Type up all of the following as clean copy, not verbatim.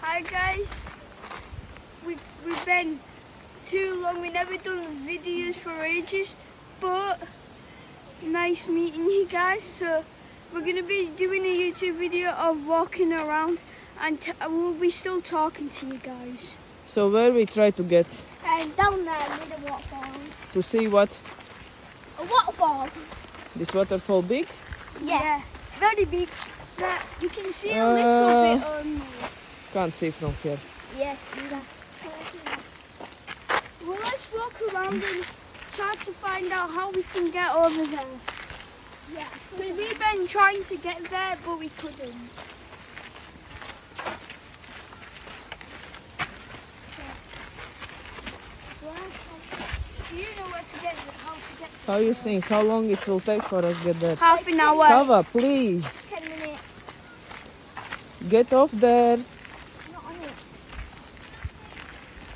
Hi guys, we've been too long, we never done videos for ages, but nice meeting you guys. So we're going to be doing a YouTube video of walking around and we'll be still talking to you guys. So where we try to get? Down there with a waterfall. To see what? A waterfall. This waterfall big? Yeah, very big. That you can see a little bit on. Can't see from here. Yes, yeah. Well, let's walk around and try to find out how we can get over there. Yeah. We've been trying to get there, but we couldn't. Do you know where to get how to get there? How you think? How long it will take for us to get there? Half an hour. Kava, please. 10 minutes. Get off there. Not on it.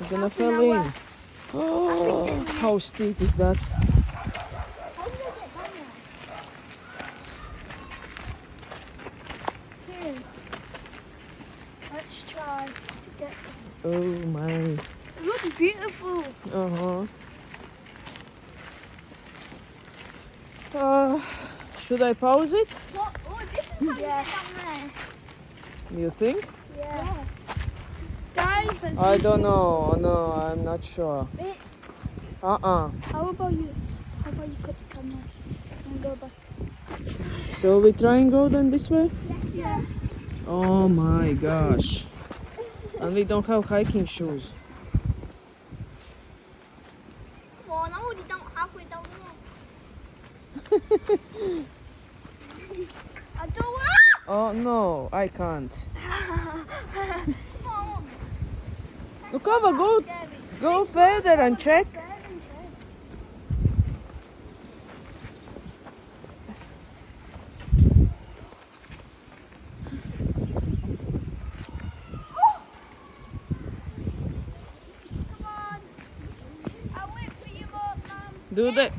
We're gonna Half an fall in. hour. Oh, how steep is that? How do I get down there? Here. Let's try to get there. Oh my. It looks beautiful. Should I pause it? What? Oh, this is how you get down there. You think? Yeah. Guys, let's I don't know. No, I'm not sure. Wait, Uh-uh. how about you? How about you cut the camera and go back? So we try and go then this way? Yeah. Oh my gosh. And we don't have hiking shoes. Come on, I already down halfway down there. I don't want. Oh no, I can't. Come on. Look, Kava, go further and check. Come on. I'll wait for you, Mom. Do the.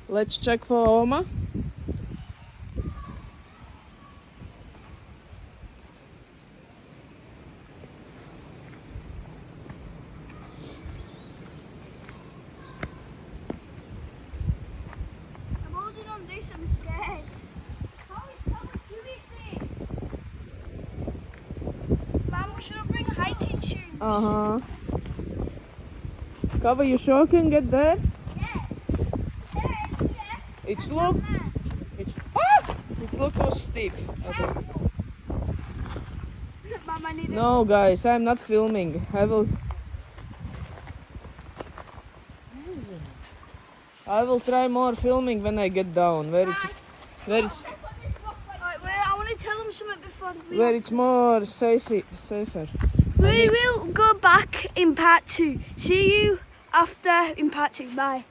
Let's check for Oma. I'm holding on this, I'm scared. How do it this? Mom, should I bring hiking shoes? Uh-huh. Kava, you sure can get there? Yes. Yeah. It's look too steep. Okay. Mom, I need No guys, I'm not filming. I will try more filming when I get down where it's Alright, wait, I want to tell them something before where it's more safer. We will go back in part 2. See you after in part 2. Bye.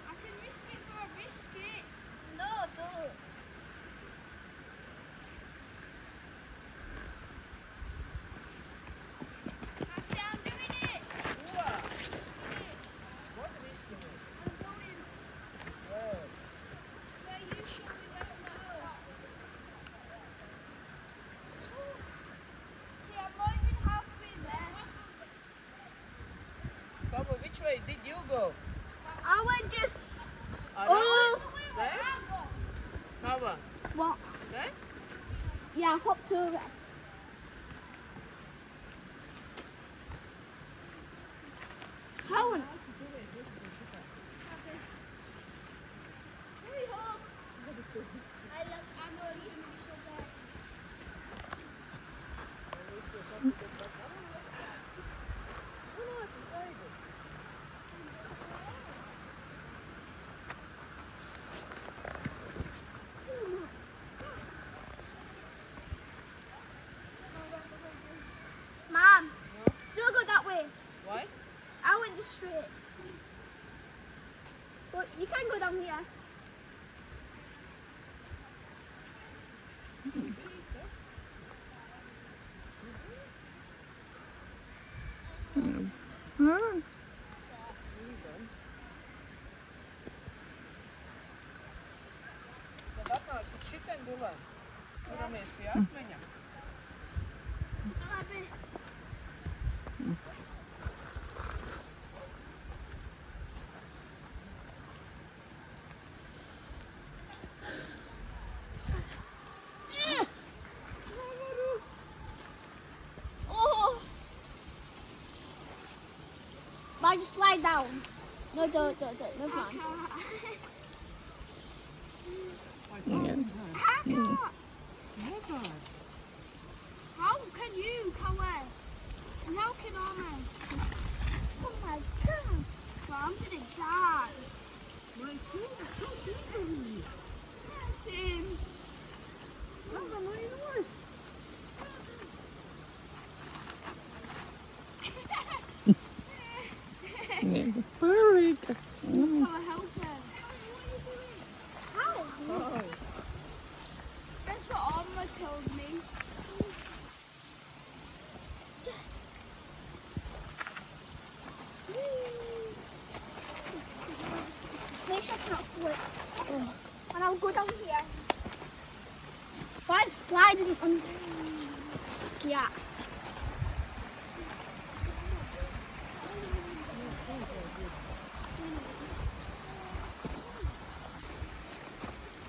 I can risk it for a biscuit. No, don't. I say I'm doing it. I'm going. Yeah, you show me where to go. Yeah, I'm not even halfway there. Kava, which way did you go? I went just. Oh, Oh! there? Kava, What? there? Yeah, I hopped over. How? Hurry up. I'm already so bad. you can go down here. Ah. Oh! But just slide down. No, don't, no fun. How can you, Kawe? And how can I? Oh my god. Well, I'm gonna die. My shoes are so slippery. Yes, Mama, my nose. Perfect. I'll help her. How? That's what Alma told me. Make sure it's not slip. And I'll go down here. Why is sliding on? Yeah.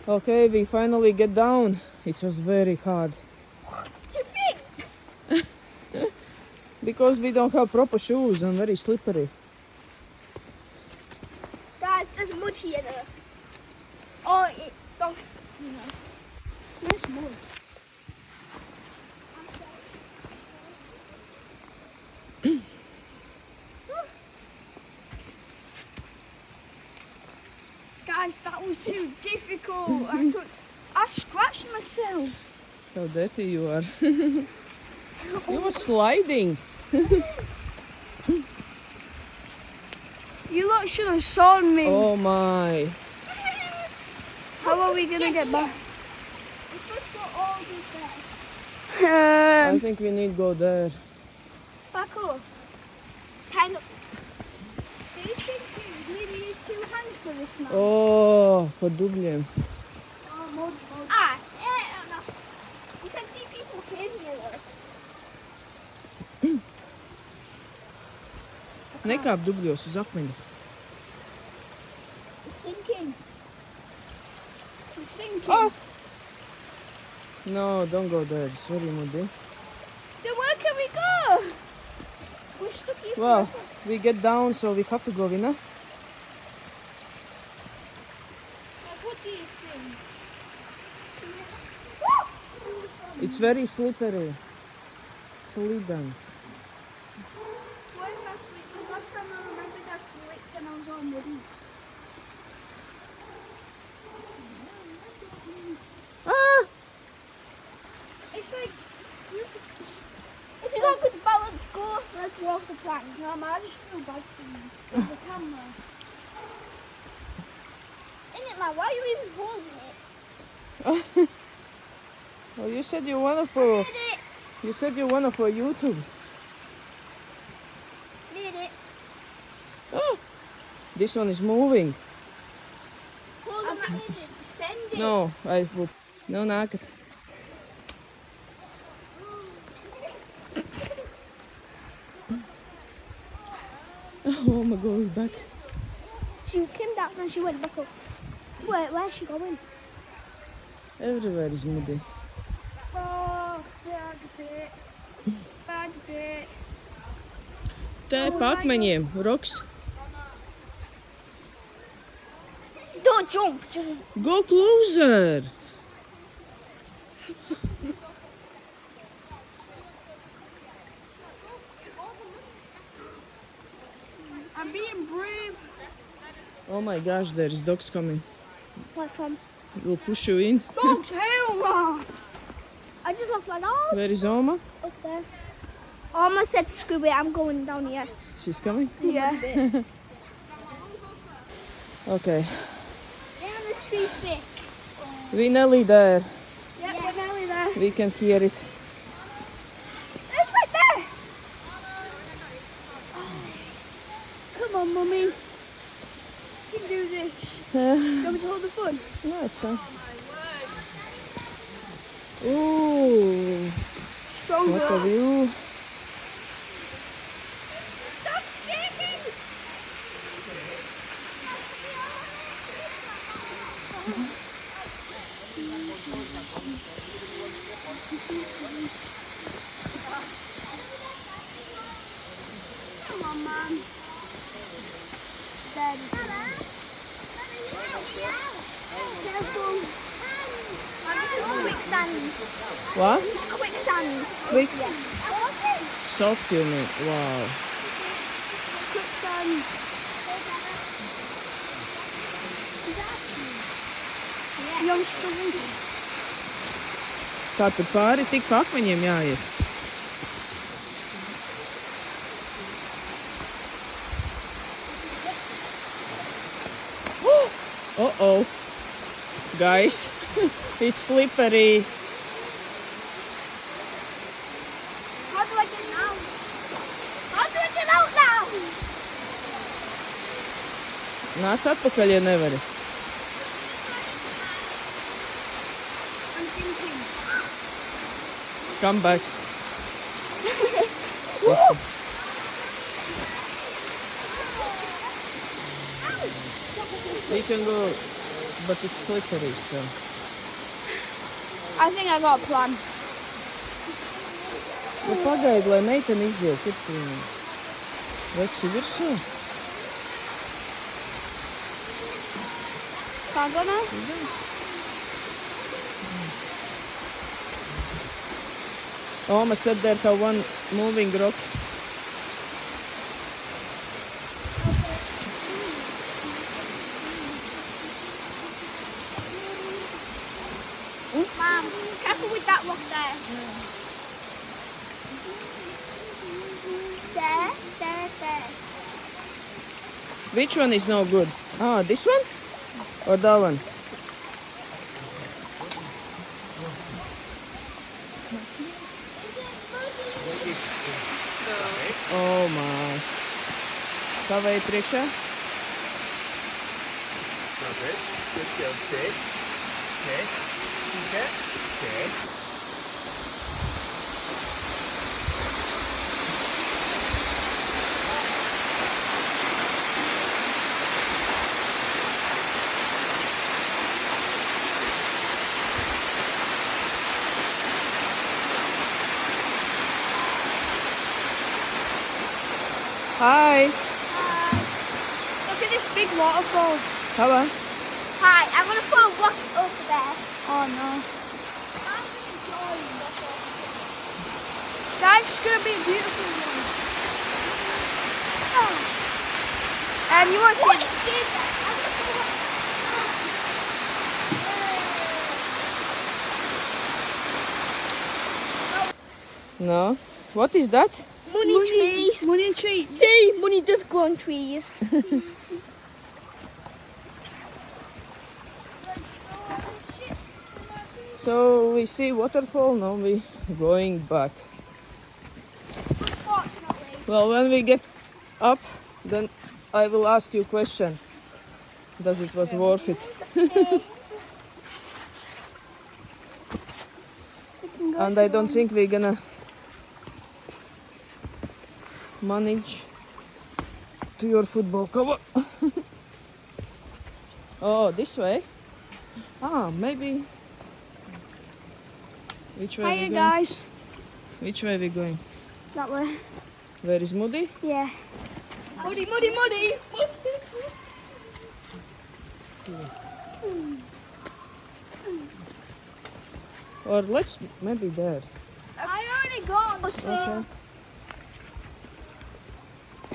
Okay, we finally get down. It was very hard. You think? Because we don't have proper shoes and very slippery. Guys, there's mud here though. Oh, it's don't. You know. There's mud. Guys, that was too difficult. I scratched myself. How dirty you are. You were sliding. You lot should have sawn me. Oh my. How are we gonna get back? We're supposed to go all this way. I think we need to go there. Back up. Kind of. Do you think you really use 2 hands for this man? Oh, подумаем. Oh, mud. Ah, no. You can see people came here though. Nekāp dubļos uz akmeņa. It's sinking. We're sinking. Oh! No, don't go there. It's very muddy. Then where can we go? We're stuck here Well, forever. we get down, so we have to go, you know? Like, what do you think? It's very slippery. Slidden. Why did I slip? Because last time I remembered I slipped and I was all muddy. Ah! It's like slippery. If you got good balance, go. Let's walk the plank. No, man, I just feel bad for you. With the camera. Innit, man? Why are you even holding it? Well, you said you wanted for Did it? you said you wanted for YouTube. Did it? Oh, this one is moving. Hold on, I need it. Send it. No, I will. No, nākat. Oh my God, it's back. She came down and she went back up. Where's she going? Everywhere is muddy. Oh, bad bit. Bad bit. Te pa akmeņiem, roks. Don't jump. Just Go closer. I'm being brave. Oh my gosh, there is dogs coming. what from? We'll push you in. Dogs, hell! I just lost my dog. Where is Oma? Up there. Almost said screw it. I'm going down here. She's coming. Yeah. Okay. Down the tree thick. We nearly there. Yep, we're nearly there. We can hear it. It's right there. Come on, Mummy. You can do this. You want me to hold the phone? No, it's fine. Ooh, Stronger. what a view. Stop shaking. Come on, Mum. Daddy. Careful. This is quicksand. What? It's quicksand. Quick. Yeah. Soft, you mean? Wow. Quicksand. Youngsters. Kā tur pāri tik pa akmeņiem jāiet? Uh-oh. Guys, it's slippery. How do I get out? How do I get out now? Nāc atpakaļ, ja nevari. I'm thinking. Come back. We can go, but it's slippery still. I think I got a plan. Nu pagaidi, lai meitene iziet. Kur tu viņu? Veksi virsū? Can't go now? Oma said there's a one moving rock. Mom, careful with that rock there. There. Which one is no good? Ah, this one? Or that one? Oh my. Kavai priekšā? Hi. Look at this big waterfall. Hava. Hi, I'm gonna throw a rock over there. Oh no. Guys, it's gonna be a beautiful one. You want to What see? is this? I'm gonna throw No. What is that? Money tree. Money tree. See, money does grow on trees. So we see waterfall, now we going back. Unfortunately. Well, when we get up, then I will ask you a question. Does it was worth it? And I don't think we're gonna manage to your football cover. Oh, this way? Ah, maybe. Which way Hiya, we going? guys. Which way we going? That way. Where is Moody? Yeah. Muddy, muddy, muddy. Or let's maybe there. I already gone. Okay.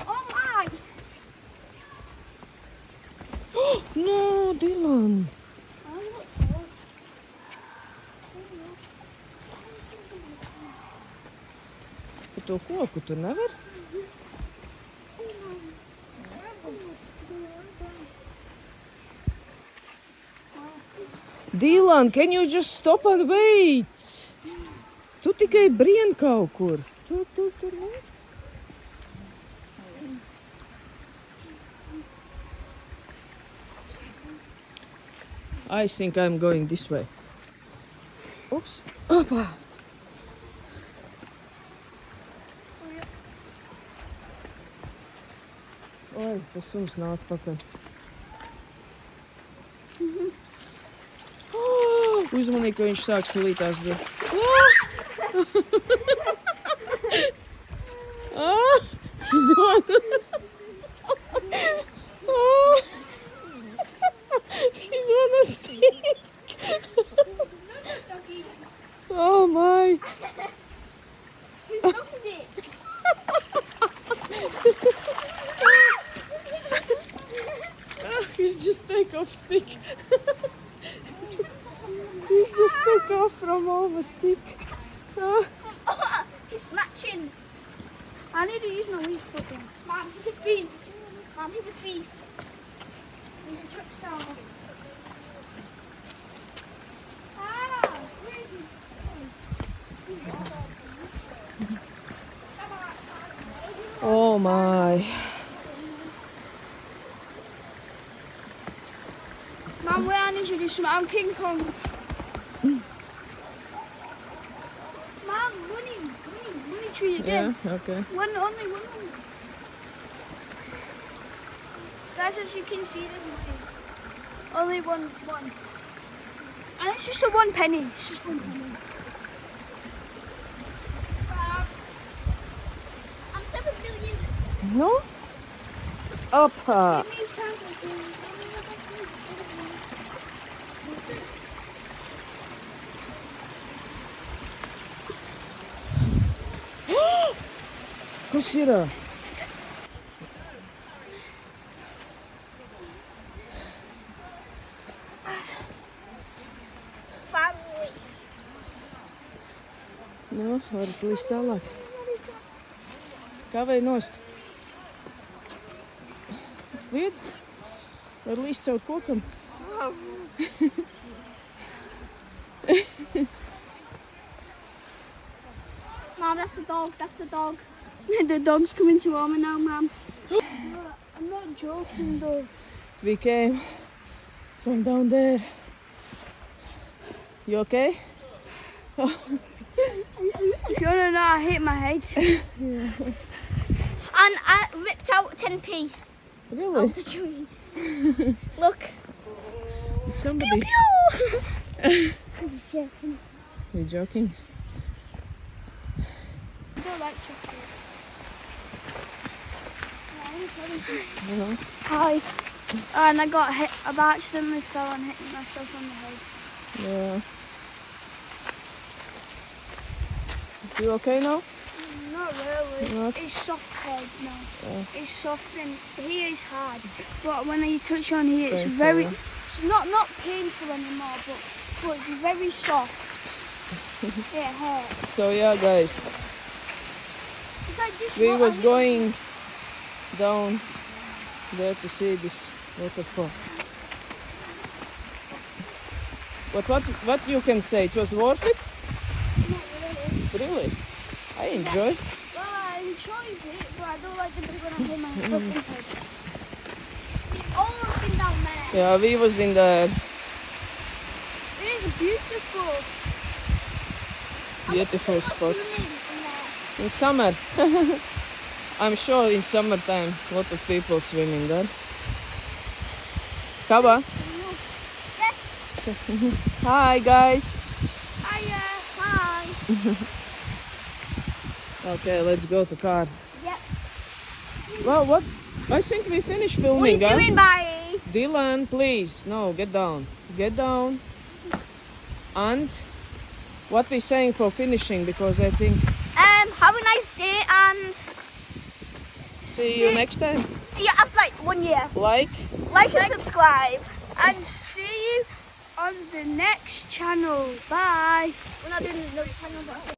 Oh my. No, Dylan. Pa to koku tur nevar? Dylan, can you just stop and wait? Tu tikai brien kaut kur. Tur. I think I'm going this way. Oops. Opa. Oi, tas suns nāk pakaļ. Uzmanīgi, ka viņš sāk slītās. Zvana. He's wanna stick. Oh my. Look at it. He's just take off stick. He just took off from off a stick. He's snatching. I need to use my weak foot then. Mom, he's a thief. Mom, he's a thief. He's a trick star. Ah, where is he? Oh my. Mum, where I need to do something. I'm King Kong. Mum, money tree again. Yeah, okay. Only one. Guys, as you can see, there's nothing. Only one. And it's just a 1 penny. It's just 1 penny. I'm 7 million. No? Opa. Give me a count. Kas ir? Family. Nu, varu plīst tālāk. Kā vai nost? Vied? Var līst caur kokam? Mom, that's the dog. That's the dog. The dog's coming to Mama now, Mum. I'm not joking though. We came from down there. You okay? If you wanna know, I hit my head. And I ripped out 10p Really? out the tree. Look. Somebody. Pew! You're joking? I don't like chocolate. No. Hi. And I got hit. I accidentally fell and hit myself on the head. Yeah. You okay now? Not really. Not? It's soft head now. Yeah. It's soft and here is hard. But when you touch on here, it's Painful, very. yeah. It's not painful anymore, but it's very soft. It hurts. So yeah, guys, It's like this. we water was here. going down there to see this waterfall. But what you can say? It was worth it? Not really. Really? I enjoyed. Well, I enjoyed it, but I don't like the bit when I hit my foot and head. It's almost been down there. Yeah, we was in the It is beautiful. beautiful People spot. swimming in there. In summer. I'm sure in summertime a lot of people swim in there. Kaba. Yes. Hi guys. Hiya. Hi. Okay, let's go to car. Yep. Well, what? I think we finished What are you filming, huh? doing, bye? Dylan, please. No, get down. Get down. And what we saying for finishing? Because I think Have a nice day and see you next time. see you after like 1 year. Like. Like and subscribe. And see you on the next channel. Bye. We're not doing another channel, but